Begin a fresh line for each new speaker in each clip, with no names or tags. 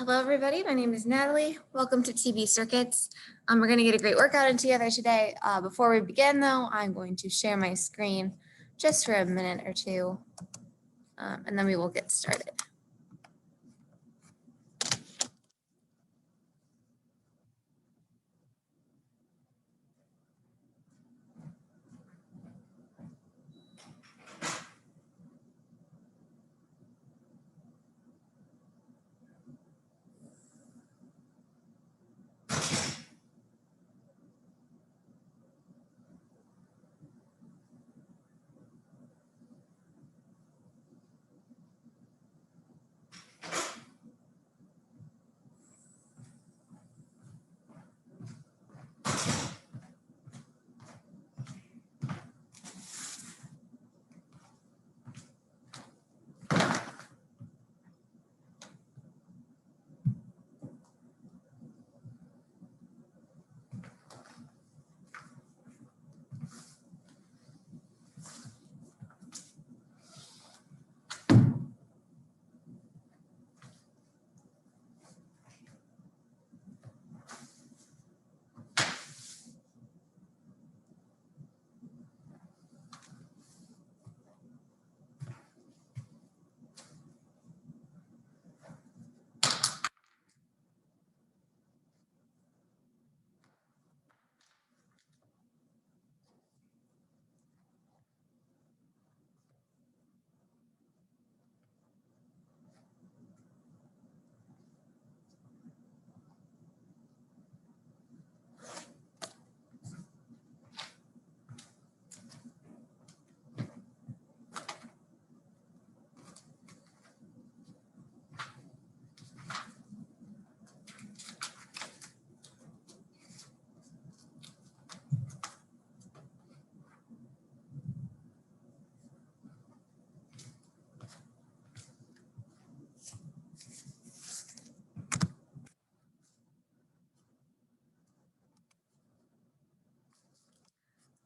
Hello, everybody. My name is Natalie. Welcome to TB Circuits. We're going to get a great workout in together today. Before we begin, though, I'm going to share my screen just for a minute or two, and then we will get started.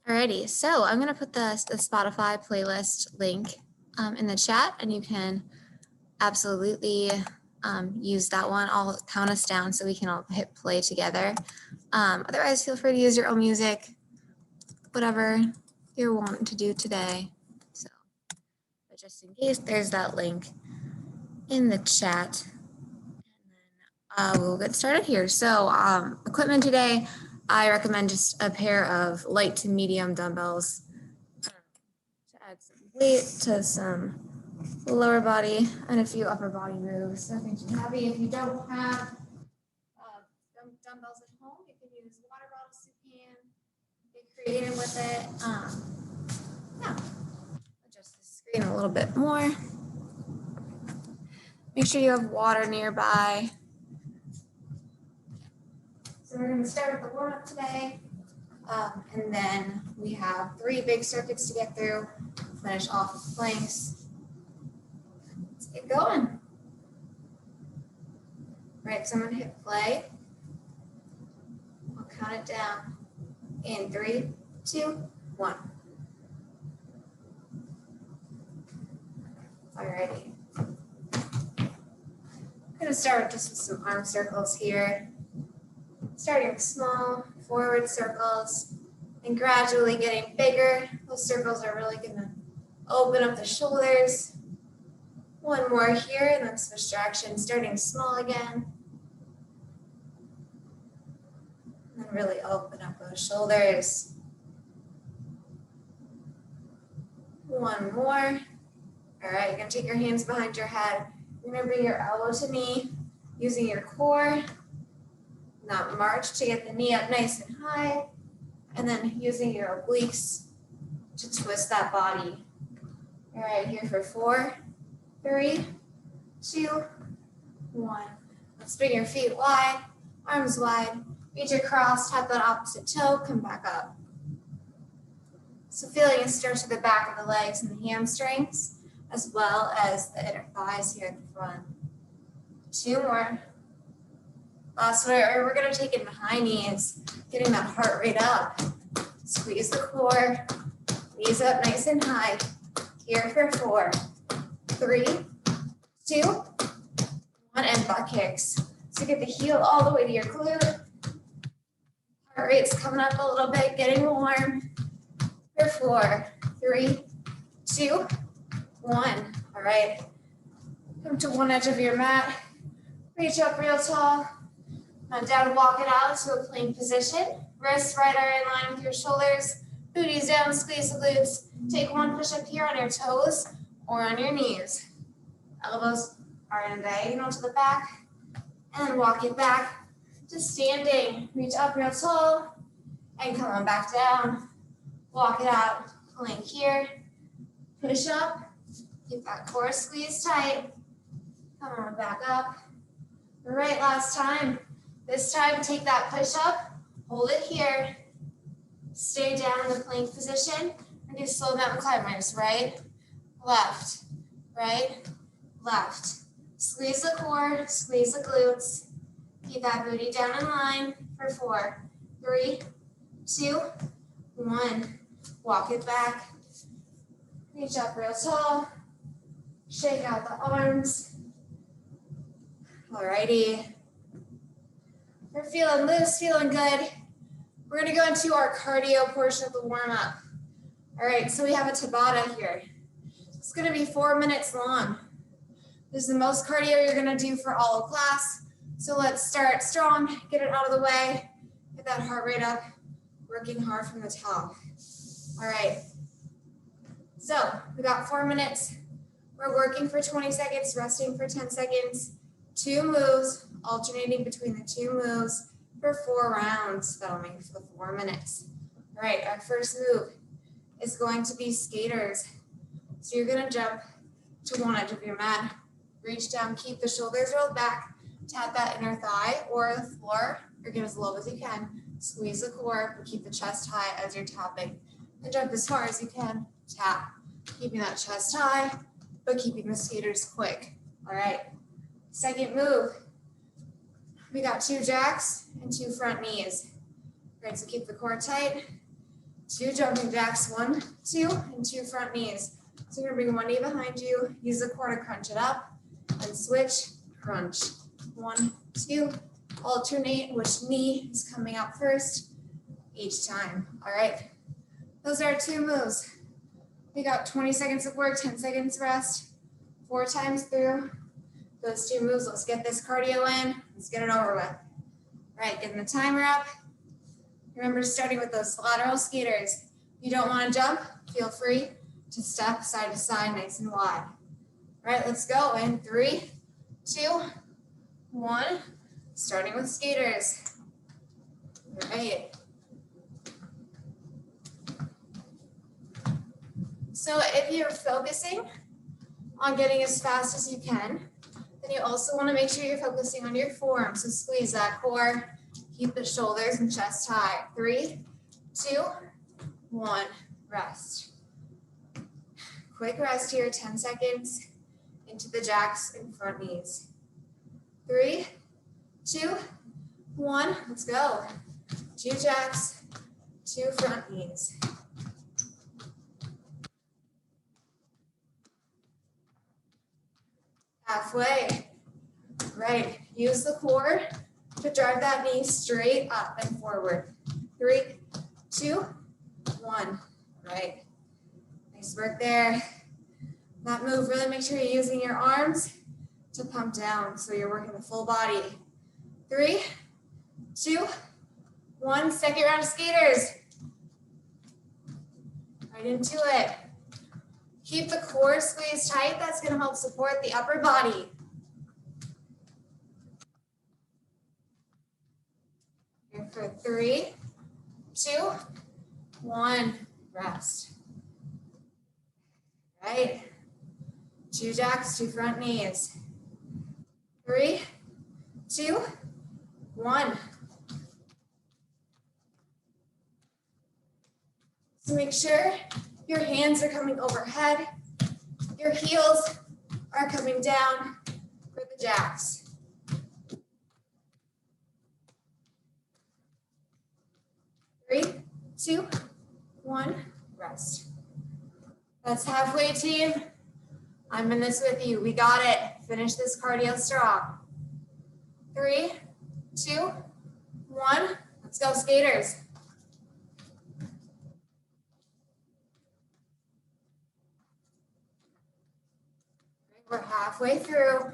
Alrighty, so I'm going to put the Spotify playlist link in the chat, and you can absolutely use that one. I'll count us down so we can all hit play together. Otherwise, feel free to use your own music, whatever you're wanting to do today. So, but just in case, there's that link in the chat. And then we'll get started here. So equipment today, I recommend just a pair of light to medium dumbbells to add some weight to some lower body and a few upper body moves. Nothing too heavy. If you don't have dumbbells at home, you can use water bottles you can. Get creative with it. Yeah, adjust the screen a little bit more. Make sure you have water nearby. So we're going to start with the warm-up today, and then we have 3 big circuits to get through. Finish off with planks. Let's get going. Right, so I'm going to hit play. I'll count it down in 3, 2, 1. Alrighty. I'm going to start just with some arm circles here. Starting with small forward circles and gradually getting bigger. Those circles are really going to open up the shoulders. One more here, and then switch direction, starting small again. And then really open up those shoulders. One more. All right, you're going to take your hands behind your head. You're going to bring your elbow to knee using your core. Now march to get the knee up nice and high, and then using your obliques to twist that body. All right, here for 4, 3, 2, 1. Let's bring your feet wide, arms wide, reach across, tap that opposite toe, come back up. So feeling a stretch to the back of the legs and the hamstrings, as well as the inner thighs here at the front. 2 more. Last one, we're going to take it in high knees, getting that heart rate up. Squeeze the core, knees up nice and high. Here for 4, 3, 2, 1, and butt kicks. So get the heel all the way to your glute. Heart rate's coming up a little bit, getting warm. For 4, 3, 2, 1. All right. Come to one edge of your mat. Reach up real tall. Now down, walk it out to a plank position. Wrists right are in line with your shoulders. Booties down, squeeze the glutes. Take one push up here on your toes or on your knees. Elbows are in a diagonal to the back. And walk it back to standing. Reach up real tall. And come on back down. Walk it out. Plank here. Push up. Keep that core squeezed tight. Come on back up. All right, last time. This time, take that push up. Hold it here. Stay down in the plank position. And do slow mountain climbers. Right, left, right, left. Squeeze the core, squeeze the glutes. Keep that booty down in line for 4, 3, 2, 1. Walk it back. Reach up real tall. Shake out the arms. Alrighty. We're feeling loose, feeling good. We're gonna go into our cardio portion of the warm-up. All right, so we have a Tabata here. It's gonna be 4 minutes long. This is the most cardio you're gonna do for all of class. So let's start strong, get it out of the way, get that heart rate up, working hard from the top. All right, so we got 4 minutes. We're working for 20 seconds, resting for 10 seconds. 2 moves, alternating between the 2 moves for 4 rounds. That'll make for the 4 minutes. All right, our first move is going to be skaters. So you're gonna jump to one edge of your mat, reach down, keep the shoulders rolled back, tap that inner thigh or the floor, or get as low as you can. Squeeze the core, but keep the chest high as you're tapping. And jump as far as you can, tap. Keeping that chest high, but keeping the skaters quick. All right, second move. We got 2 jacks and 2 front knees. All right, so keep the core tight. 2 jumping jacks, 1, 2, and 2 front knees. So you're gonna bring one knee behind you, use the core to crunch it up, and switch, crunch. 1, 2, alternate which knee is coming up first each time. All right, those are our 2 moves. We got 20 seconds of work, 10 seconds rest, 4 times through those 2 moves. Let's get this cardio in. Let's get it over with. All right, getting the timer up. Remember, starting with those lateral skaters. If you don't want to jump, feel free to step side to side, nice and wide. All right, let's go in 3, 2, 1. Starting with skaters. All right. So if you're focusing on getting as fast as you can, then you also want to make sure you're focusing on your form. So squeeze that core, keep the shoulders and chest high. 3, 2, 1, rest. Quick rest here, 10 seconds into the jacks and front knees. 3, 2, 1, let's go. 2 jacks, 2 front knees. Halfway. Right, use the core to drive that knee straight up and forward. 3, 2, 1. Right. Nice work there. That move, really make sure you're using your arms to pump down so you're working the full body. 3, 2, 1. Second round of skaters. Right into it. Keep the core squeezed tight. That's going to help support the upper body. Here for 3, 2, 1. Rest. Right. 2 jacks, 2 front knees. 3, 2, 1. So make sure your hands are coming overhead. Your heels are coming down for the jacks. 3, 2, 1, rest. That's halfway, team. I'm in this with you. We got it. Finish this cardio strong. 3, 2, 1. Let's go, skaters. We're halfway through.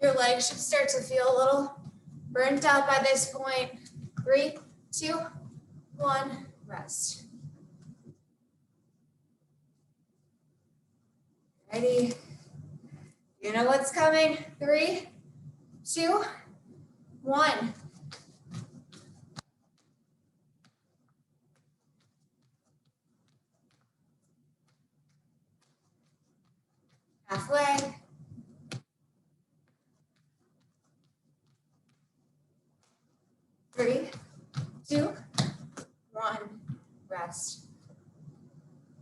Your legs should start to feel a little burnt out by this point. 3, 2, 1, rest. Ready? You know what's coming. 3, 2, 1. Halfway. 3, 2, 1, rest.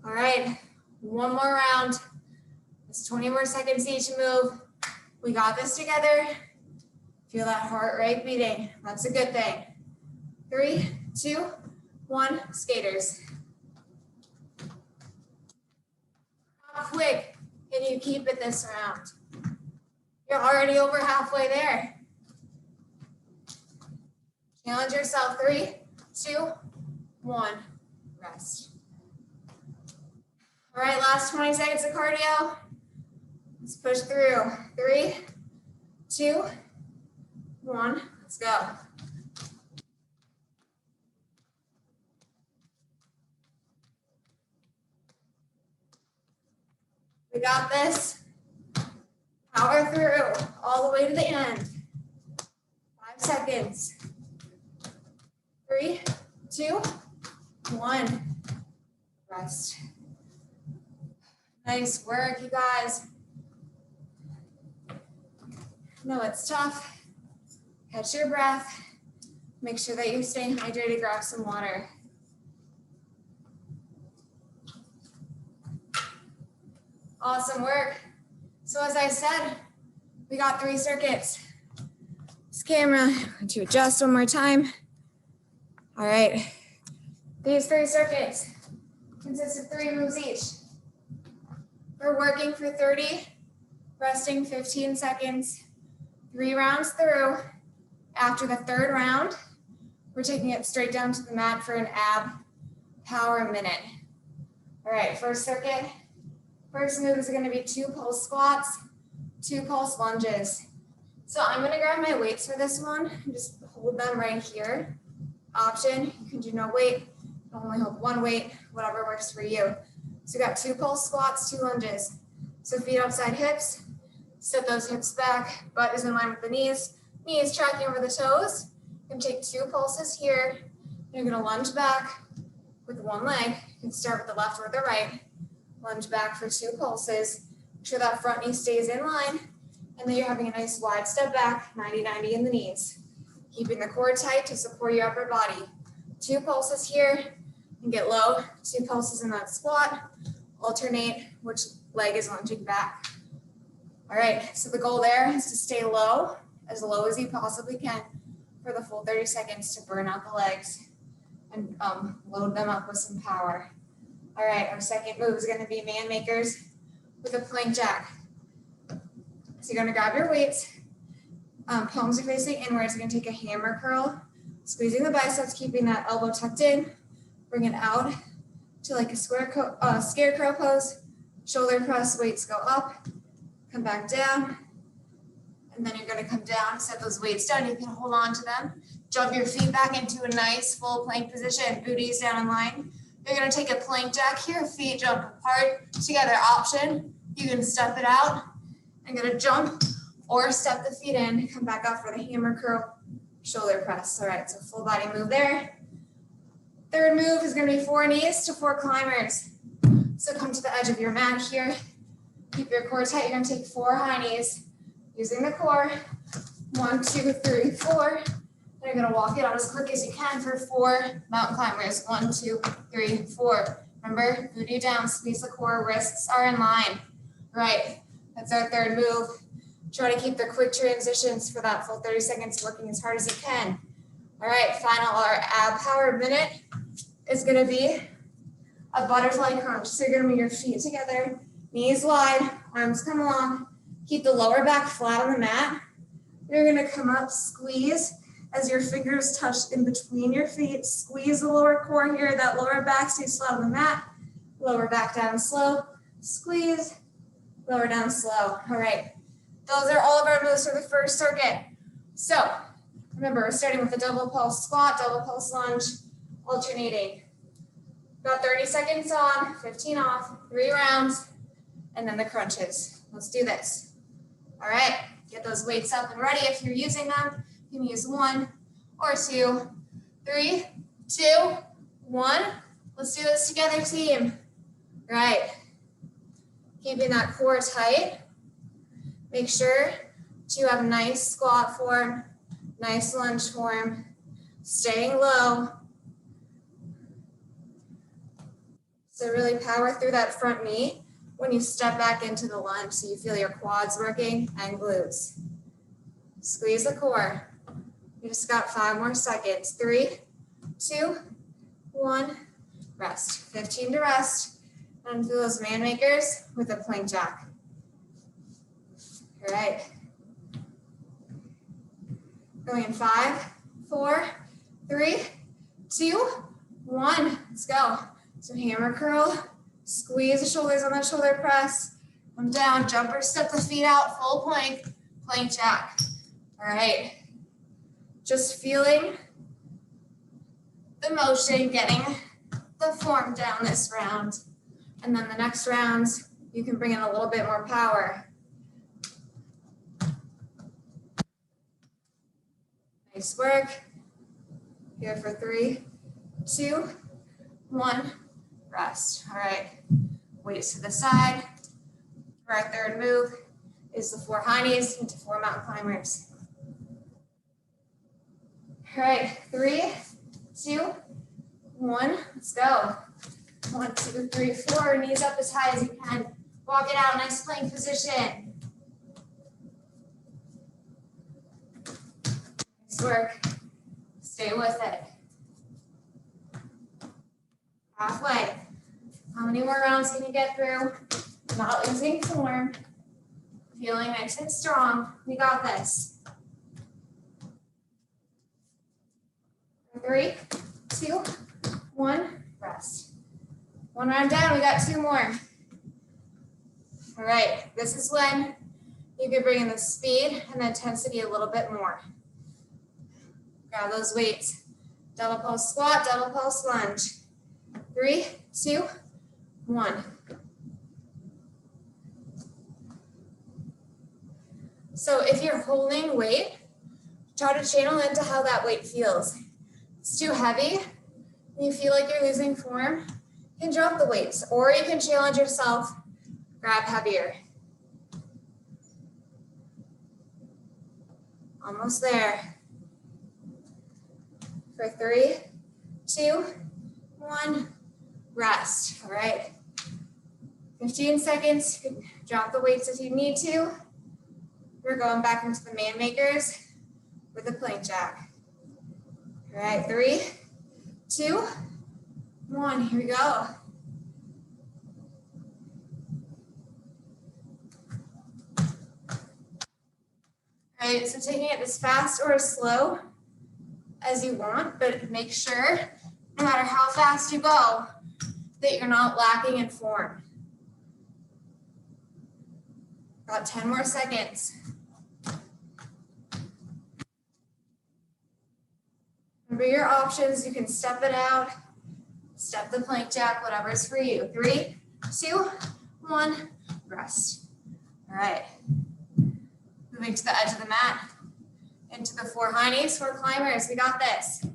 All right, one more round. It's 20 more seconds each move. We got this together. Feel that heart rate beating. That's a good thing. 3, 2, 1, skaters. How quick can you keep it this round? You're already over halfway there. Challenge yourself. 3, 2, 1, rest. All right, last 20 seconds of cardio. Let's push through. 3, 2, 1, let's go. We got this. Power through all the way to the end. 5 seconds. 3, 2, 1, rest. Nice work, you guys. No, it's tough. Catch your breath. Make sure that you're staying hydrated. Grab some water. Awesome work. So as I said, we got 3 circuits. This camera, to adjust one more time. All right. These 3 circuits consist of 3 moves each. We're working for 30, resting 15 seconds, 3 rounds through. After the 3rd round, we're taking it straight down to the mat for an ab power minute. All right, first circuit. First move is going to be 2 pulse squats, 2 pulse lunges. So I'm going to grab my weights for this one and just hold them right here. Option, you can do no weight, only hold 1 weight, whatever works for you. So we got 2 pulse squats, 2 lunges. So feet outside hips, step those hips back, butt is in line with the knees tracking over the toes. You're going to take 2 pulses here. You're going to lunge back with 1 leg. You can start with the left or the right. Lunge back for 2 pulses. Make sure that front knee stays in line. And then you're having a nice wide step back, 90-90 in the knees. Keeping the core tight to support your upper body. 2 pulses here and get low. 2 pulses in that squat. Alternate which leg is lunging back. All right, so the goal there is to stay low as you possibly can for the full 30 seconds to burn out the legs and load them up with some power. All right, our second move is going to be man makers with a plank jack. So you're going to grab your weights, palms are facing inwards. You're going to take a hammer curl, squeezing the biceps, keeping that elbow tucked in. Bring it out to like a scarecrow pose. Shoulder press, weights go up, come back down. And then you're going to come down, set those weights down. You can hold on to them. Jump your feet back into a nice full plank position. Booties down in line. You're going to take a plank jack here. Feet jump apart together. Option. You can step it out. I'm going to jump or step the feet in. Come back up for the hammer curl, shoulder press. All right, so full body move there. Third move is going to be 4 knees to 4 climbers. So come to the edge of your mat here. Keep your core tight. You're going to take 4 high knees. Using the core, 1, 2, 3, 4. Then you're going to walk it out as quick as you can for 4 mountain climbers. 1, 2, 3, 4. Remember, booty down, squeeze the core, wrists are in line. Right, that's our third move. Try to keep the quick transitions for that full 30 seconds, working as hard as you can. All right, final, our ab power minute is going to be a butterfly crunch. So you're going to move your feet together, knees wide, arms come along. Keep the lower back flat on the mat. You're gonna come up, squeeze as your fingers touch in between your feet. Squeeze the lower core here, that lower back stays flat on the mat. Lower back down slow, squeeze, lower down slow. All right, those are all of our moves for the first circuit. So remember, we're starting with a double pulse squat, double pulse lunge, alternating. Got 30 seconds on, 15 off, 3 rounds, and then the crunches. Let's do this. All right, get those weights up and ready. If you're using them, you can use 1 or 2, 3, 2, 1. Let's do this together, team. All right, keeping that core tight. Make sure to have nice squat form, nice lunge form, staying low. So really power through that front knee when you step back into the lunge so you feel your quads working and glutes. Squeeze the core. You just got 5 more seconds. 3, 2, 1, rest. 15 to rest. And do those man makers with a plank jack. All right. Going in 5, 4, 3, 2, 1. Let's go. So hammer curl, squeeze the shoulders on that shoulder press. Come down, jumper, step the feet out, full plank, plank jack. All right. Just feeling the motion, getting the form down this round. And then the next rounds, you can bring in a little bit more power. Nice work. Here for 3, 2, 1, rest. All right, weights to the side. For our third move is the 4 high knees into 4 mountain climbers. All right, 3, 2, 1, let's go. 1, 2, 3, 4, knees up as high as you can. Walk it out, nice plank position. Nice work. Stay with it. Halfway. How many more rounds can you get through? Not losing form. Feeling nice and strong. We got this. 3, 2, 1, rest. 1 round down, we got 2 more. All right, this is when you can bring in the speed and the intensity a little bit more. Grab those weights. Double pulse squat, double pulse lunge. 3, 2, 1. So if you're holding weight, try to channel into how that weight feels. If it's too heavy, and you feel like you're losing form, you can drop the weights, or you can challenge yourself, grab heavier. Almost there. For 3, 2, 1, rest. All right. 15 seconds. You can drop the weights if you need to. We're going back into the man makers with a plank jack. All right, 3, 2, 1. Here we go. All right, so taking it as fast or as slow as you want, but make sure, no matter how fast you go, that you're not lacking in form. Got 10 more seconds. Remember your options. You can step it out, step the plank jack, whatever's for you. 3, 2, 1, rest. All right. Moving to the edge of the mat, into the 4 high knees, 4 climbers. We got this.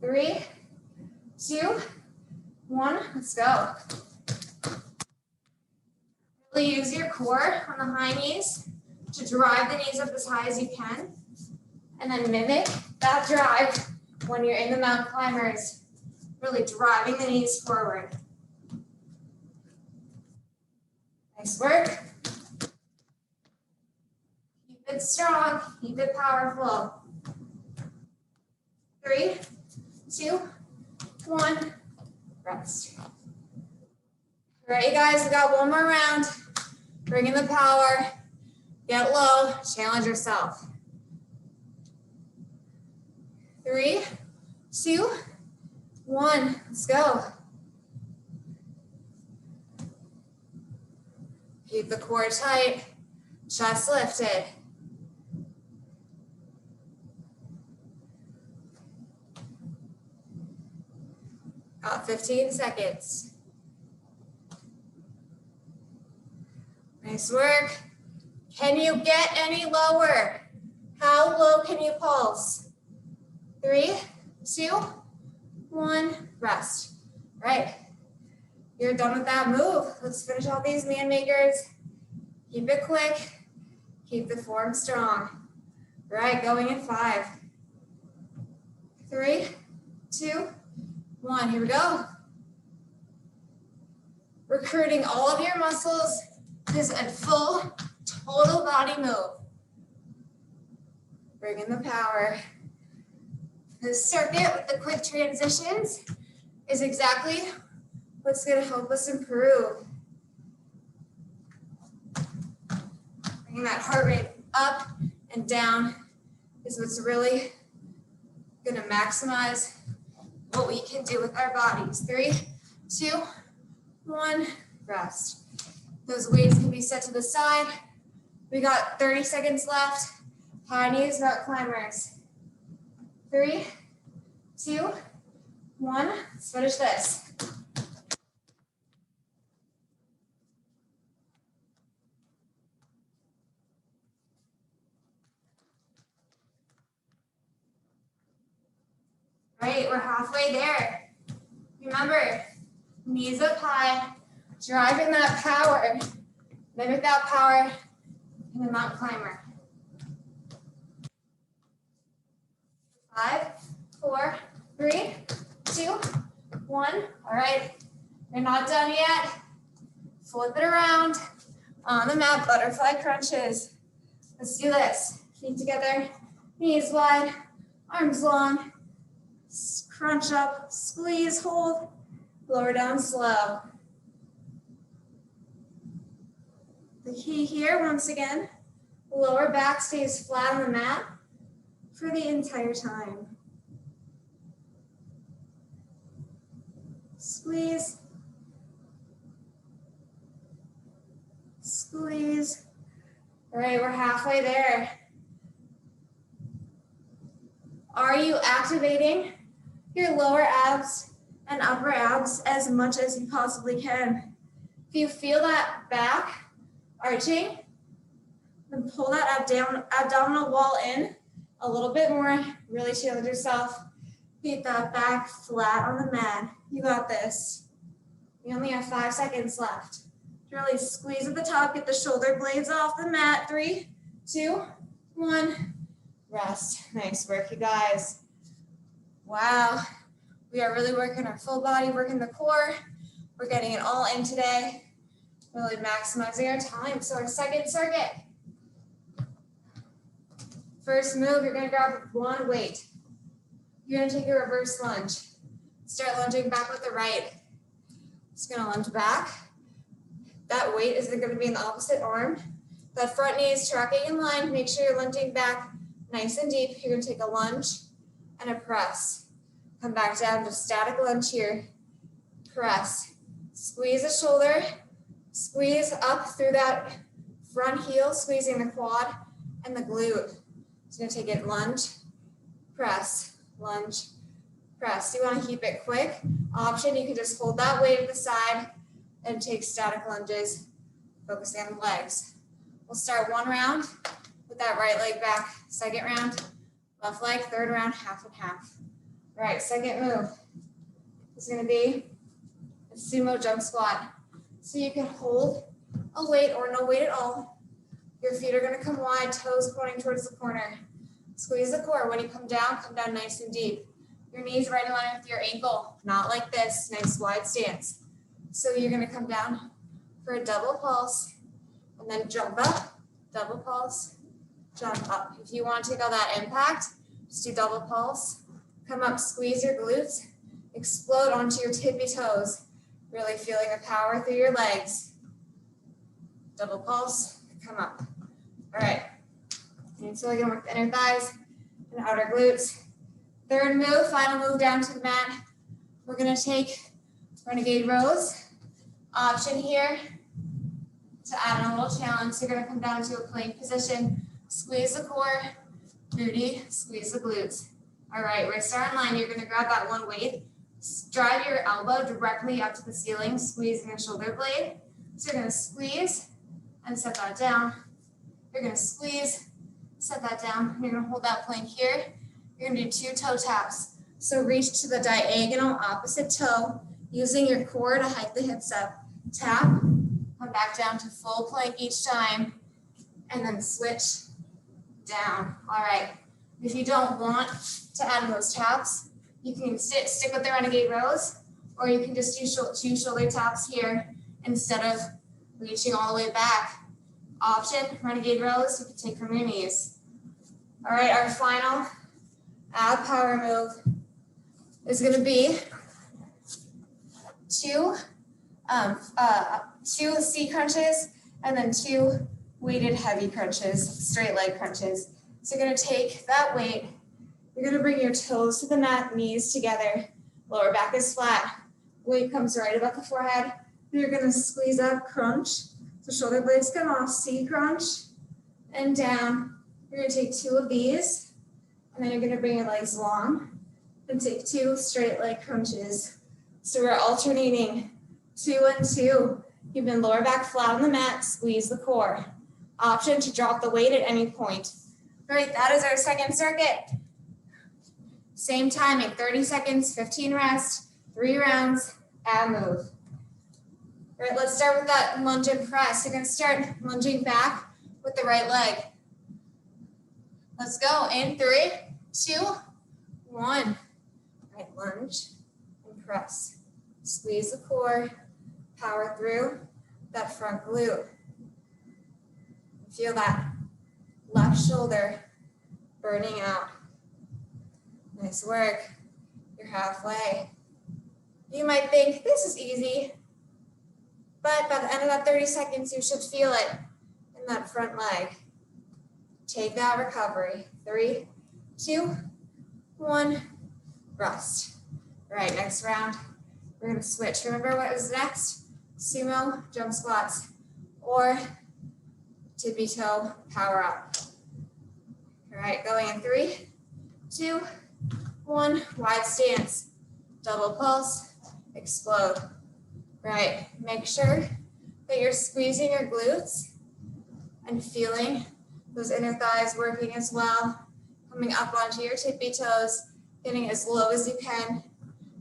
3, 2, 1, let's go. Really use your core on the high knees to drive the knees up as high as you can, and then mimic that drive when you're in the mountain climbers, really driving the knees forward. Nice work. Keep it strong, keep it powerful. 3, 2, 1, rest. All right, you guys, we got 1 more round. Bring in the power. Get low, challenge yourself. 3, 2, 1, let's go. Keep the core tight, chest lifted. Got 15 seconds. Nice work. Can you get any lower? How low can you pulse? 3, 2, 1, rest. All right, you're done with that move. Let's finish all these man makers. Keep it quick. Keep the form strong. All right, going in 5, 3, 2, 1. Here we go. Recruiting all of your muscles. This is a full, total body move. Bring in the power. This circuit with the quick transitions is exactly what's going to help us improve. Bringing that heart rate up and down is what's really going to maximize what we can do with our bodies. 3, 2, 1, rest. Those weights can be set to the side. We got 30 seconds left. High knees, mountain climbers. 3, 2, 1, let's finish this. All right, we're halfway there. Remember, knees up high, driving that power. Mimic that power in the mountain climber. 5, 4, 3, 2, 1. All right, you're not done yet. Flip it around on the mat, butterfly crunches. Let's do this. Feet together, knees wide, arms long. Crunch up, squeeze, hold, lower down slow. The key here, once again, lower back stays flat on the mat for the entire time. Squeeze, squeeze. All right, we're halfway there. Are you activating your lower abs and upper abs as much as you possibly can? If you feel that back arching, then pull that abdominal wall in a little bit more. Really challenge yourself. Keep that back flat on the mat. You got this. We only have 5 seconds left. Really squeeze at the top, get the shoulder blades off the mat. 3, 2, 1. Rest. Nice work, you guys. Wow. We are really working our full body, working the core. We're getting it all in today. Really maximizing our time. So our second circuit. First move, you're going to grab one weight. You're going to take a reverse lunge. Start lunging back with the right. Just going to lunge back. That weight is going to be in the opposite arm. That front knee is tracking in line. Make sure you're lunging back nice and deep. You're going to take a lunge and a press. Come back down to static lunge here. Press. Squeeze the shoulder. Squeeze up through that front heel, squeezing the quad and the glute. So you're going to take it lunge, press, lunge, press. You want to keep it quick. Option, you can just hold that weight at the side and take static lunges, focusing on the legs. We'll start one round with that right leg back. Second round, left leg. Third round, half and half. All right, second move is going to be a sumo jump squat. So you can hold a weight or no weight at all. Your feet are going to come wide, toes pointing towards the corner. Squeeze the core. When you come down nice and deep. Your knees right in line with your ankle, not like this. Nice wide stance. So you're going to come down for a double pulse and then jump up, double pulse, jump up. If you want to take all that impact, just do double pulse. Come up, squeeze your glutes, explode onto your tippy toes. Really feeling the power through your legs. Double pulse, come up. All right. And so we're gonna work the inner thighs and outer glutes. Third move, final move down to the mat. We're gonna take Renegade Rows. Option here to add in a little challenge. So you're gonna come down to a plank position, squeeze the core, booty, squeeze the glutes. All right, wrists are in line. You're gonna grab that one weight, drive your elbow directly up to the ceiling, squeezing the shoulder blade. So you're gonna squeeze and set that down. You're gonna squeeze, set that down. You're gonna hold that plank here. You're gonna do 2 toe taps. So reach to the diagonal opposite toe, using your core to hike the hips up. Tap, come back down to full plank each time, and then switch down. All right. If you don't want to add in those taps, you can stick with the Renegade Rows, or you can just do 2 shoulder taps here instead of reaching all the way back. Option, Renegade Rows, you can take from your knees. All right, our final ab power move is going to be 2 C crunches and then 2 weighted heavy crunches, straight leg crunches. So you're going to take that weight, you're going to bring your toes to the mat, knees together, lower back is flat, weight comes right above the forehead. You're going to squeeze up, crunch, so shoulder blades come off, C crunch, and down. You're going to take 2 of these, and then you're going to bring your legs long and take 2 straight leg crunches. So we're alternating 2 and 2. Keep in lower back flat on the mat, squeeze the core. Option to drop the weight at any point. All right, that is our second circuit. Same timing, 30 seconds, 15 rest, 3 rounds, ab move. All right, let's start with that lunge and press. You're gonna start lunging back with the right leg. Let's go in 3, 2, 1. Right, lunge and press. Squeeze the core, power through that front glute. Feel that left shoulder burning out. Nice work. You're halfway. You might think this is easy, but by the end of that 30 seconds, you should feel it in that front leg. Take that recovery. 3, 2, 1, rest. All right, next round, we're gonna switch. Remember what was next? Sumo, jump squats, or tippy toe, power up. All right, going in 3, 2, 1, wide stance, double pulse, explode. Right, make sure that you're squeezing your glutes and feeling those inner thighs working as well, coming up onto your tippy toes, getting as low as you can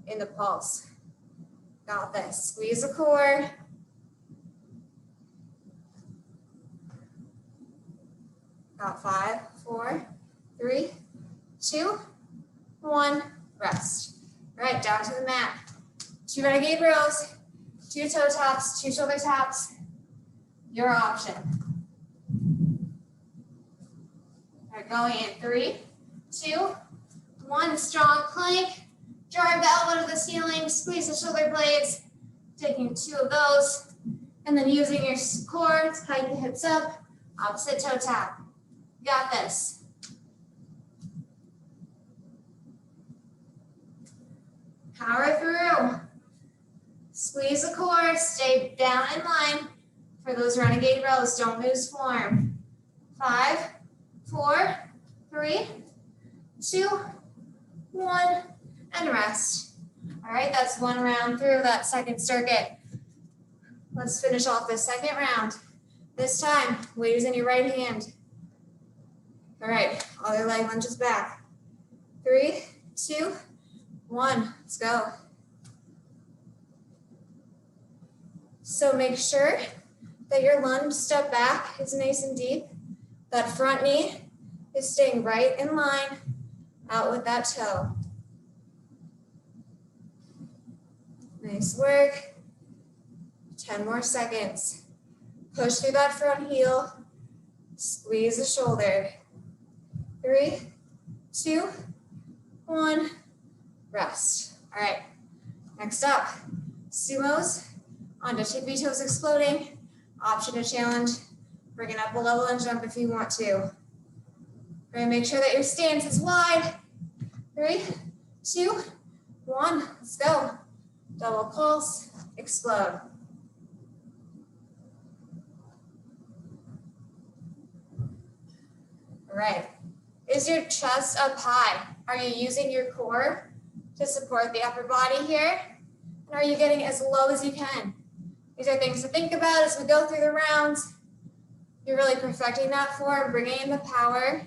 in the pulse. Got this, squeeze the core. Got 5, 4, 3, 2, 1, rest. All right, down to the mat. 2 Renegade Rows, 2 toe taps, 2 shoulder taps, your option. All right, going in 3, 2, 1, strong plank. Drive the elbow to the ceiling, squeeze the shoulder blades, taking 2 of those, and then using your core to hike the hips up, opposite toe tap. Got this. Power through. Squeeze the core, stay down in line for those Renegade Rows. Don't lose form. 5, 4, 3, 2, 1, and rest. All right, that's 1 round through that second circuit. Let's finish off this second round. This time, weight is in your right hand. All right, other leg lunges back. 3, 2, 1, let's go. So make sure that your lunge step back is nice and deep. That front knee is staying right in line, out with that toe. Nice work. 10 more seconds. Push through that front heel. Squeeze the shoulder. 3, 2, 1, rest. All right, next up, sumos onto tippy toes exploding. Option to challenge, Bring it up a level and jump if you want to. And make sure that your stance is wide. 3, 2, 1, let's go. Double pulse, explode. All right. Is your chest up high? Are you using your core to support the upper body here? And are you getting as low as you can? These are things to think about as we go through the rounds. You're really perfecting that form, bringing in the power,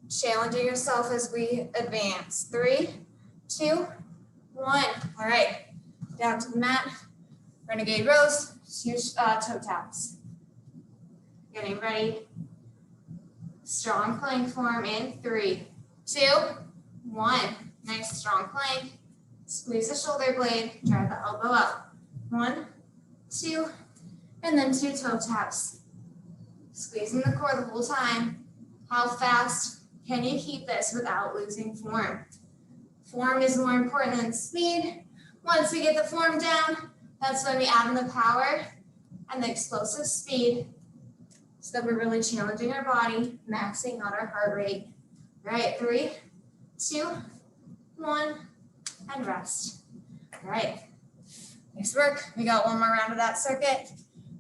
challenging yourself as we advance. 3, 2, 1. All right, down to the mat. Renegade Rows, 2 toe taps. Getting ready. Strong plank form in 3, 2, 1. Nice strong plank. Squeeze the shoulder blade, drive the elbow up. 1, 2, and then 2 toe taps. Squeezing the core the whole time. How fast can you keep this without losing form? Form is more important than speed. Once we get the form down, that's when we add in the power and the explosive speed so that we're really challenging our body, maxing out our heart rate. All right, 3, 2, 1, and rest. All right, nice work. We got one more round of that circuit.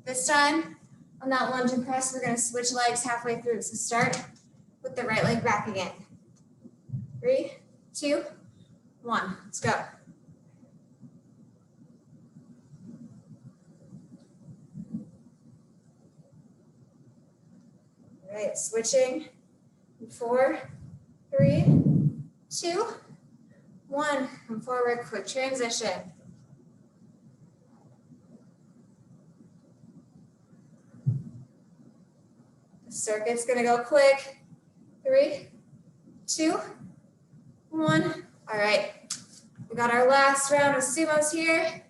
This time, on that lunge and press, we're gonna switch legs halfway through. So start with the right leg back again. 3, 2, 1, let's go. All right, switching. 4, 3, 2, 1. Come forward, quick transition. The circuit's gonna go quick. 3, 2, 1. All right, we got our last round of sumos here.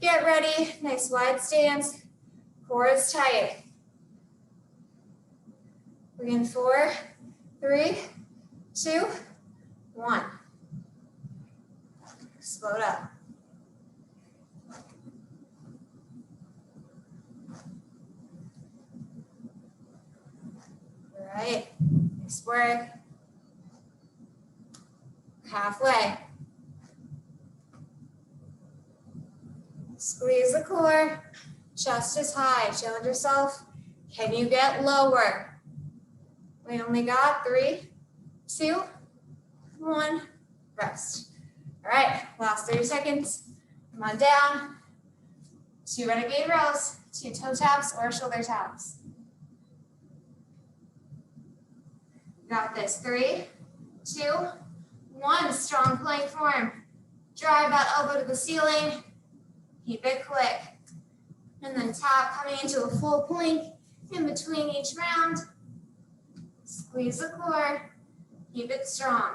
Get ready, nice wide stance. Core is tight. We're in 4, 3, 2, 1. Explode up. All right, nice work. Halfway. Squeeze the core, chest is high, challenge yourself. Can you get lower? We only got 3, 2, 1, rest. All right, last 30 seconds. Come on down. 2 renegade rows, 2 toe taps or shoulder taps. Got this. 3, 2, 1. Strong plank form. Drive that elbow to the ceiling. Keep it quick. And then tap coming into a full plank in between each round. Squeeze the core. Keep it strong.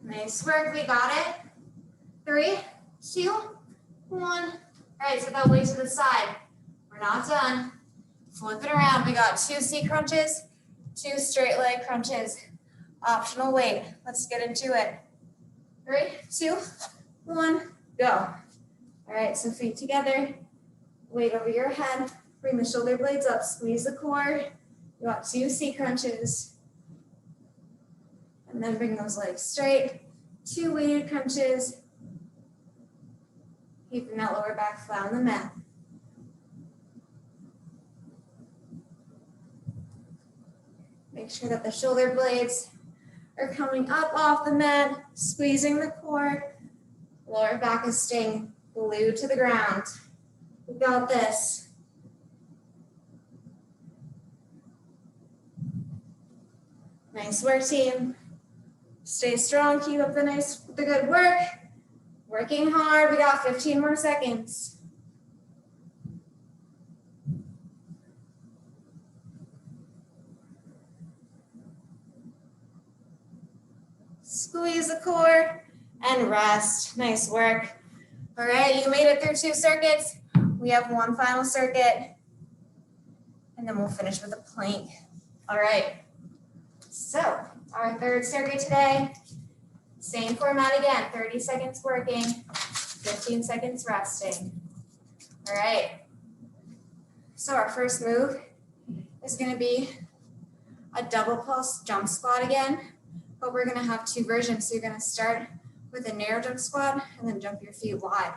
Nice work, we got it. 3, 2, 1. All right, so that way to the side. We're not done. Flip it around. We got 2 C crunches, 2 straight leg crunches. Optional weight. Let's get into it. 3, 2, 1, go. All right, so feet together. Weight over your head. Bring the shoulder blades up. Squeeze the core. You got 2 C crunches. And then bring those legs straight. 2 weighted crunches. Keeping that lower back flat on the mat. Make sure that the shoulder blades are coming up off the mat, squeezing the core. Lower back is staying glued to the ground. We got this. Nice work, team. Stay strong, keep up the good work. Working hard, we got 15 more seconds. Squeeze the core and rest. Nice work. All right, you made it through 2 circuits. We have 1 final circuit, and then we'll finish with a plank. All right, so Our third circuit today. Same format again, 30 seconds working, 15 seconds resting. All right. So our first move is going to be a double pulse jump squat again, but we're going to have two versions. So you're going to start with a narrow jump squat and then jump your feet wide.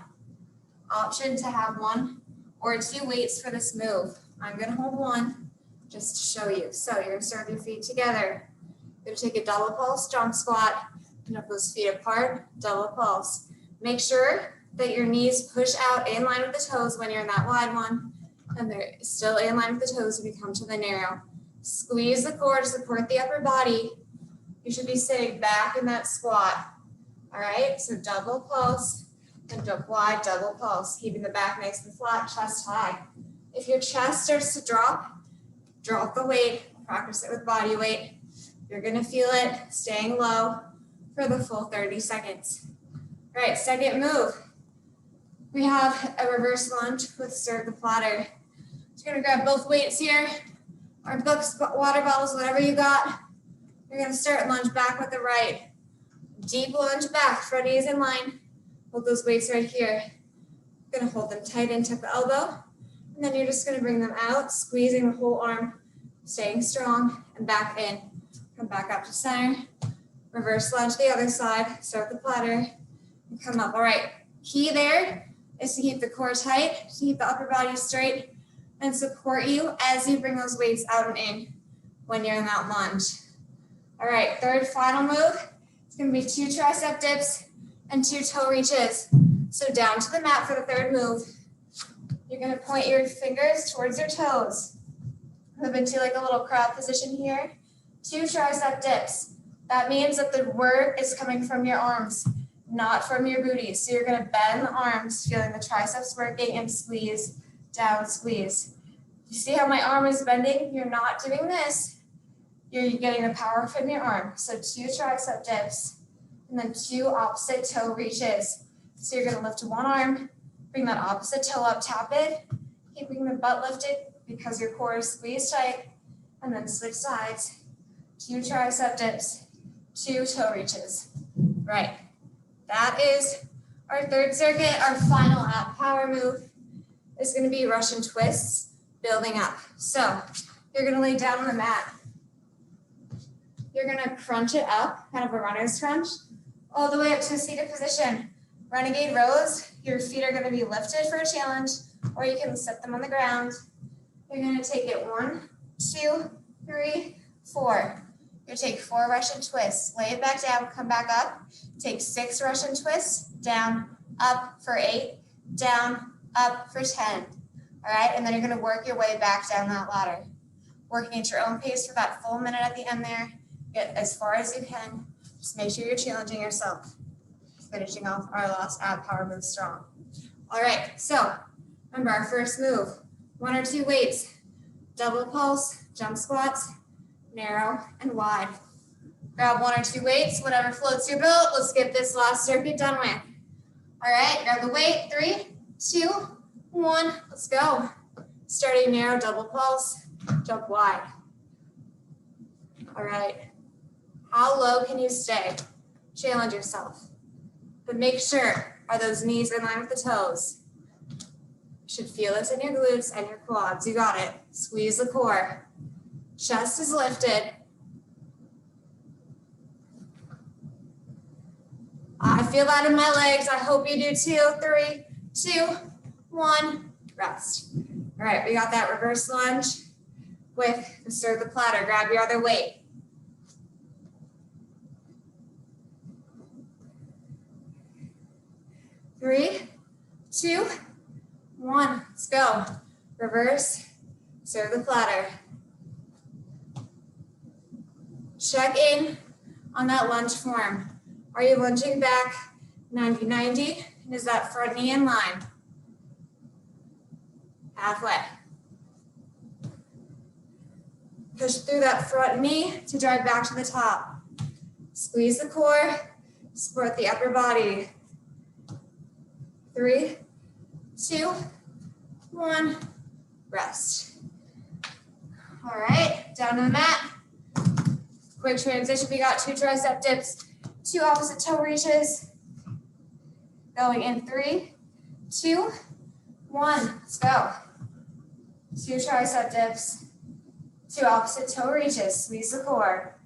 Option to have one or two weights for this move. I'm going to hold one just to show you. So you're going to start with your feet together. You're going to take a double pulse jump squat, put up those feet apart, double pulse. Make sure that your knees push out in line with the toes when you're in that wide one, and they're still in line with the toes when you come to the narrow. Squeeze the core to support the upper body. You should be sitting back in that squat. All right, so double pulse and jump wide, double pulse, keeping the back nice and flat, chest high. If your chest starts to drop the weight, practice it with body weight. You're gonna feel it staying low for the full 30 seconds. All right, second move. We have a reverse lunge with serve the platter. So you're gonna grab both weights here, or books, water bottles, whatever you got. You're gonna start lunge back with the right. Deep lunge back, front knees in line. Hold those weights right here. You're gonna hold them tight and tuck the elbow. And then you're just gonna bring them out, squeezing the whole arm, staying strong, and back in. Come back up to center. Reverse lunge the other side, start the platter, and come up. All right, key there is to keep the core tight, to keep the upper body straight, and support you as you bring those weights out and in when you're in that lunge. All right, third final move. It's gonna be 2 tricep dips and 2 toe reaches. So down to the mat for the third move. You're gonna point your fingers towards your toes. Move into like a little crab position here. 2 tricep dips. That means that the work is coming from your arms, not from your booty. So you're gonna bend the arms, feeling the triceps working, and squeeze, down, squeeze. You see how my arm is bending? You're not doing this. You're getting the power from your arm. So 2 tricep dips, and then 2 opposite toe reaches. So you're gonna lift one arm, bring that opposite toe up, tap it, keeping the butt lifted because your core is squeezed tight, and then switch sides. 2 tricep dips, 2 toe reaches. Right. That is our third circuit. Our final ab power move is going to be Russian twists, building up. So you're going to lay down on the mat. You're going to crunch it up, kind of a runner's crunch, all the way up to a seated position. Renegade Rows, your feet are going to be lifted for a challenge, or you can set them on the ground. You're going to take it 1, 2, 3, 4. You take 4 Russian twists, lay it back down, come back up, take 6 Russian twists, down, up for 8, down, up for 10. All right, and then you're gonna work your way back down that ladder. Working at your own pace for that full minute at the end there. Get as far as you can. Just make sure you're challenging yourself. Finishing off our last ab power move strong. All right, so remember our first move, 1 or 2 weights, double pulse, jump squats, narrow and wide. Grab 1 or 2 weights, whatever floats your boat. Let's get this last circuit done with. All right, grab the weight, 3, 2, 1, let's go. Starting narrow, double pulse, jump wide. All right, how low can you stay? Challenge yourself. But make sure, are those knees in line with the toes? You should feel this in your glutes and your quads. You got it. Squeeze the core. Chest is lifted. I feel that in my legs. I hope you do too. 3, 2, 1, rest. All right, we got that reverse lunge with the stir the platter. Grab your other weight. Three, 2, 1, let's go. Reverse, serve the platter. Check in on that lunge form. Are you lunging back 90-90? And is that front knee in line? Halfway. Push through that front knee to drive back to the top. Squeeze the core, support the upper body. 3, 2, 1, rest. All right, down to the mat. Quick transition, we got 2 tricep dips, 2 opposite toe reaches. Going in 3, 2, 1, let's go. 2 tricep dips, 2 opposite toe reaches, squeeze the core.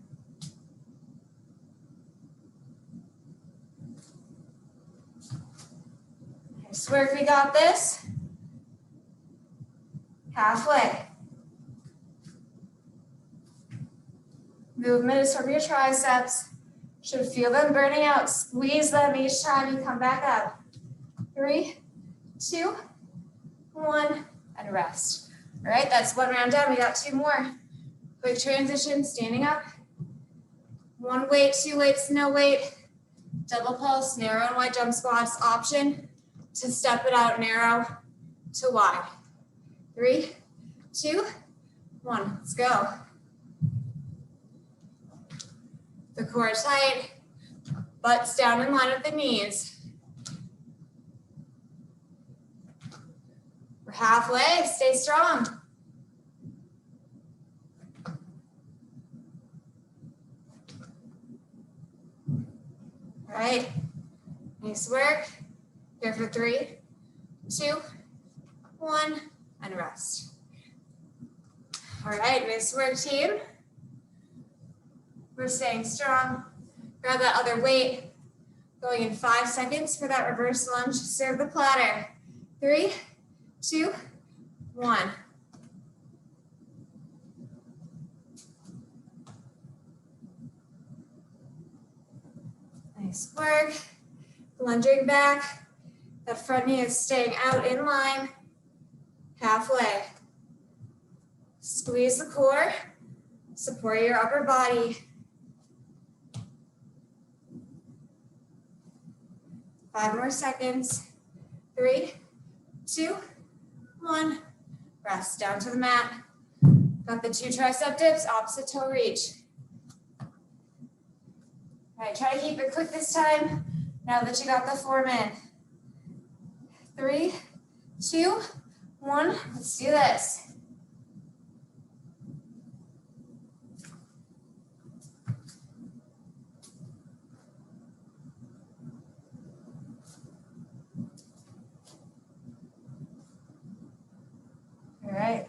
Nice work, we got this. Halfway. Movement is from your triceps. Should feel them burning out. Squeeze them each time you come back up. 3, 2, 1, and rest. All right, that's 1 round down. We got 2 more. Quick transition, standing up. 1 weight, 2 weights, no weight. Double pulse, narrow and wide jump squats. Option to step it out narrow to wide. 3, 2, 1, let's go. The core tight, butts down in line with the knees. We're halfway, stay strong. All right, nice work. Here for 3, 2, 1, and rest. All right, nice work, team. We're staying strong. Grab that other weight. Going in 5 seconds for that reverse lunge. Serve the platter. 3, 2, 1. Nice work. Lunging back. That front knee is staying out in line. Halfway. Squeeze the core. Support your upper body. 5 more seconds. 3, 2, 1. Rest down to the mat. Got the 2 tricep dips, opposite toe reach. All right, try to keep it quick this time. Now that you got the form in. 3, 2, 1. Let's do this. All right.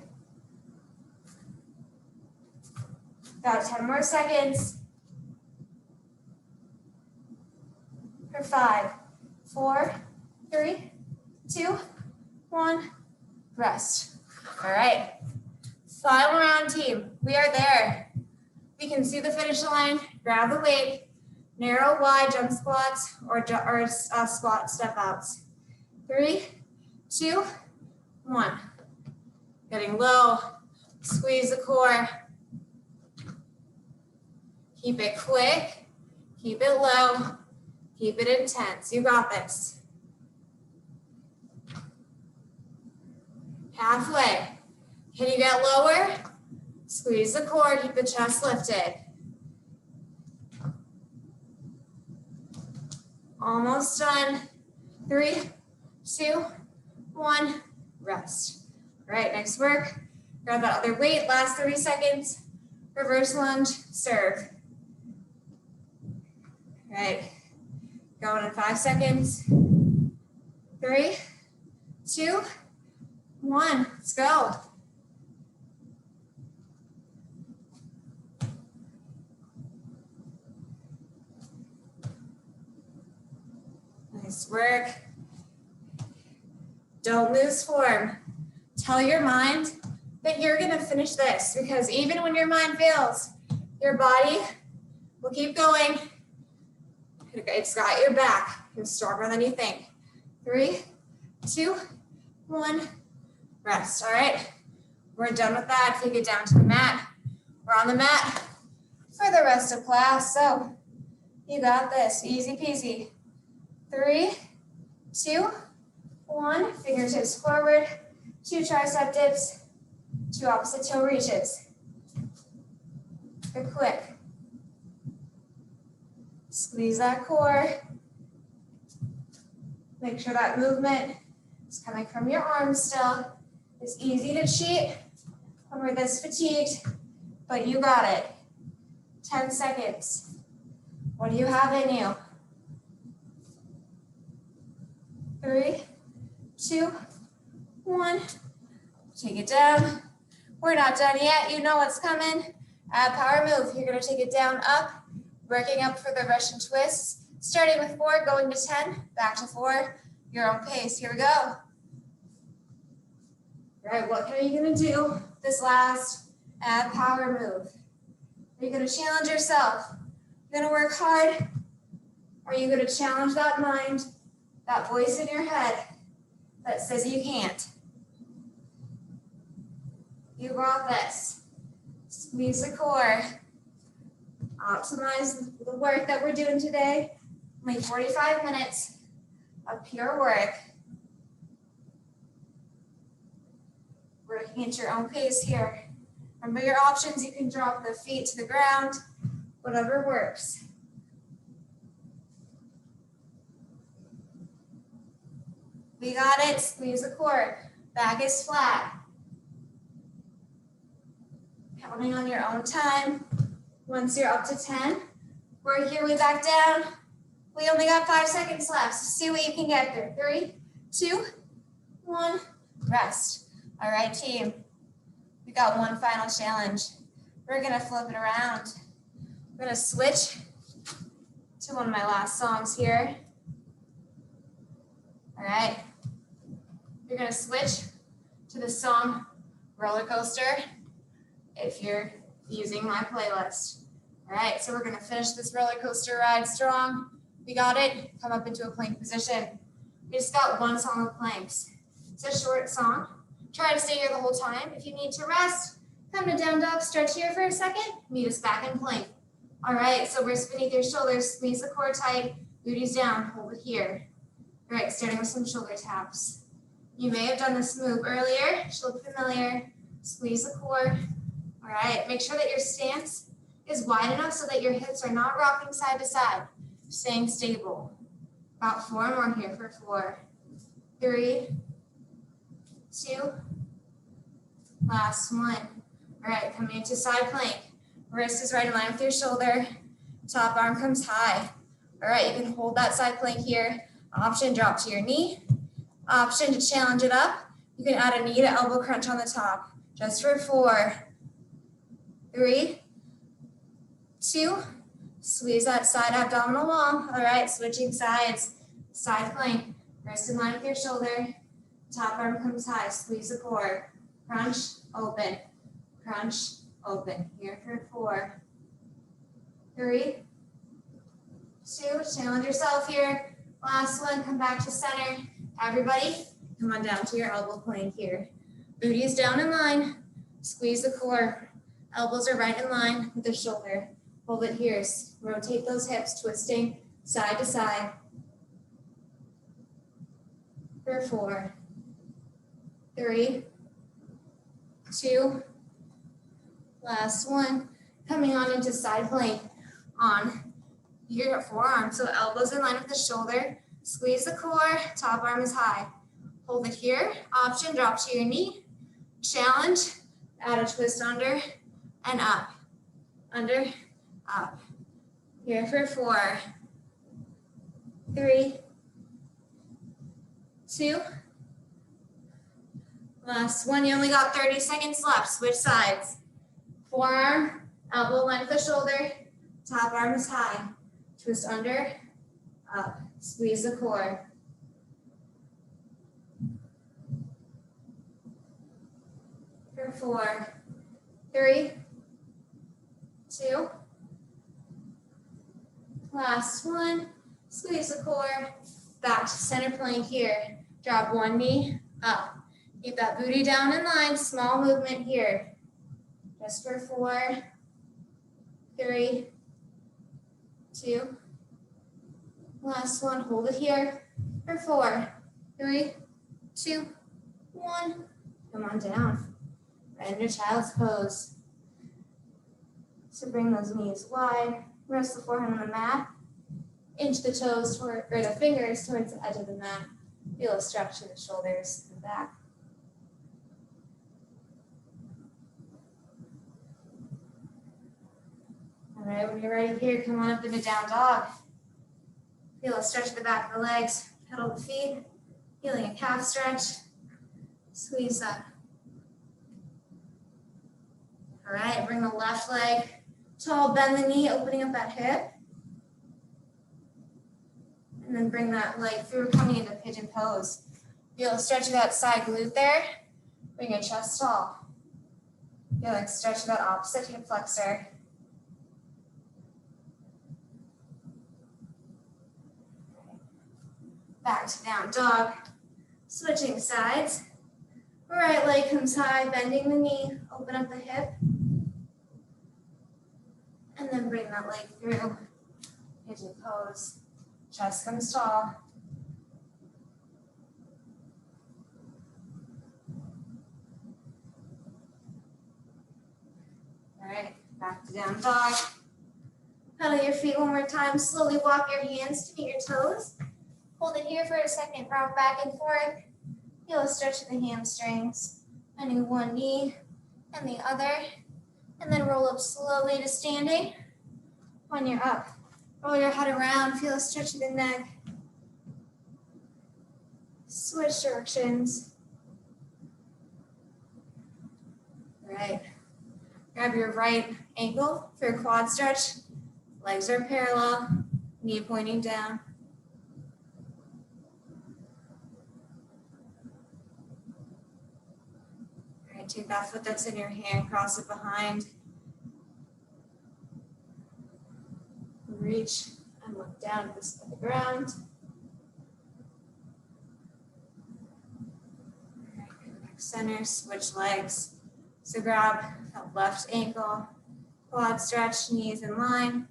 Got 10 more seconds. For 5, 4, 3, 2, 1. Rest. All right. Final round, team. We are there. We can see the finish line. Grab the weight. Narrow, wide jump squats or squat step outs. 3, 2, 1. Getting low. Squeeze the core. Keep it quick. Keep it low. Keep it intense. You got this. Halfway. Can you get lower? Squeeze the core. Keep the chest lifted. Almost done. 3, 2, 1. Rest. All right, nice work. Grab that other weight. Last 30 seconds. Reverse lunge. Serve. All right. Going in 5 seconds. 3, 2, 1. Let's go. Nice work. Don't lose form. Tell your mind that you're going to finish this, because even when your mind fails, your body will keep going. It's got your back. You're stronger than you think. 3, 2, 1. Rest. All right. We're done with that. Take it down to the mat. We're on the mat for the rest of class. So you got this. Easy peasy. 3, 2, 1. Fingertips forward. 2 tricep dips. 2 opposite toe reaches. Good quick. Squeeze that core. Make sure that movement is coming from your arms still. It's easy to cheat when we're this fatigued, but you got it. 10 seconds. What do you have in you? 3, 2, 1. Take it down. We're not done yet. You know what's coming. Add power move. You're going to take it down, up, working up for the Russian twists. Starting with 4, going to 10, back to 4, your own pace. Here we go. All right, what are you going to do this last add power move? Are you going to challenge yourself? You're going to work hard? Or are you going to challenge that mind, that voice in your head that says you can't? You got this. Squeeze the core. Optimize the work that we're doing today. Only 45 minutes of pure work. Working at your own pace here. Remember your options. You can drop the feet to the ground, whatever works. We got it. Squeeze the core. Back is flat. Counting on your own time. Once you're up to 10, work your way back down. We only got 5 seconds left, so see what you can get through. 3, 2, 1, rest. All right, team. We got one final challenge. We're gonna flip it around. We're gonna switch to one of my last songs here. All right. You're gonna switch to the song Roller Coaster if you're using my playlist. All right, so we're gonna finish this roller coaster ride strong. We got it, come up into a plank position. We just got one song of planks. It's a short song. Try to stay here the whole time. If you need to rest, come to down dog, stretch here for a second, meet us back in plank. All right, so wrists beneath your shoulders, squeeze the core tight, booties down, hold it here. All right, starting with some shoulder taps. You may have done this move earlier, should look familiar. Squeeze the core. All right, make sure that your stance is wide enough so that your hips are not rocking side to side. Staying stable. About 4 more here for 4, 3, 2, last 1. All right, coming into side plank. Wrist is right in line with your shoulder. Top arm comes high. All right, you can hold that side plank here. Option, drop to your knee. Option to challenge it up. You can add a knee to elbow crunch on the top. Just for 4, 3, 2, squeeze that side abdominal wall. All right, switching sides. Side plank, wrist in line with your shoulder. Top arm comes high, squeeze the core. Crunch, open, crunch, open. Here for 4, 3, 2, challenge yourself here. Last one, come back to center. Everybody, come on down to your elbow plank here. Booty is down in line, squeeze the core. Elbows are right in line with the shoulder. Hold it here. Rotate those hips, twisting side to side. For 4, 3, 2, last one. Coming on into side plank on your forearm. So elbows in line with the shoulder. Squeeze the core, top arm is high. Hold it here. Option, drop to your knee. Challenge, add a twist under and up. Under, up. Here for 4, 3, 2, last one. You only got 30 seconds left. Switch sides. Forearm, elbow line with the shoulder, top arm is high. Twist under, up. Squeeze the core. For 4, 3, 2, last one. Squeeze the core. Back to center plank here. Drop one knee up. Keep that booty down in line. Small movement here. Just for 4, 3, 2, last one. Hold it here for 4, 3, 2, 1. Come on down. Right into child's pose. So bring those knees wide. Rest the forehead on the mat. Inch the toes toward, or the fingers towards the edge of the mat. Feel a stretch to the shoulders and back. All All right, when you're ready here, come on up into down dog. Feel a stretch of the back of the legs, pedal the feet, feeling a calf stretch. Squeeze up. All right, bring the left leg tall, bend the knee, opening up that hip. And then bring that leg through, coming into pigeon pose. Feel a stretch of that side glute there. Bring your chest tall. Feel like stretch of that opposite hip flexor. Back to down dog. Switching sides. Right leg comes high, bending the knee, open up the hip. And then bring that leg through. Pigeon pose. Chest comes tall. All right, back to down dog. Pedal your feet one more time. Slowly walk your hands to meet your toes. Hold it here for a second. Rock back and forth. Feel a stretch of the hamstrings. Bending one knee and the other. And then roll up slowly to standing. When you're up, roll your head around. Feel a stretch of the neck. Switch directions. All right. Grab your right ankle for a quad stretch. Legs are parallel, knee pointing down. All right, take that foot that's in your hand, cross it behind. Reach and look down at the ground. All right, go back center, switch legs. So grab that left ankle, quad stretch, knees in line.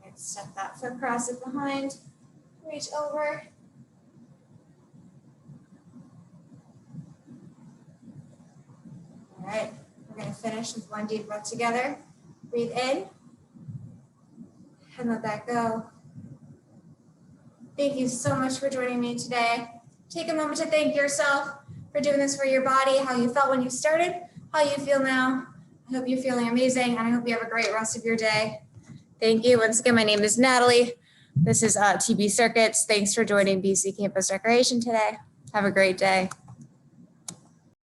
All right, step that foot, cross it behind, reach over. All right, we're going to finish with one deep breath together. Breathe in and let that go. Thank you so much for joining me today. Take a moment to thank yourself for doing this for your body, how you felt when you started, how you feel now. I hope you're feeling amazing, and I hope you have a great rest of your day. Thank you. Once again, my name is Natalie. This is TB Circuits. Thanks for joining BC Campus Recreation today. Have a great day.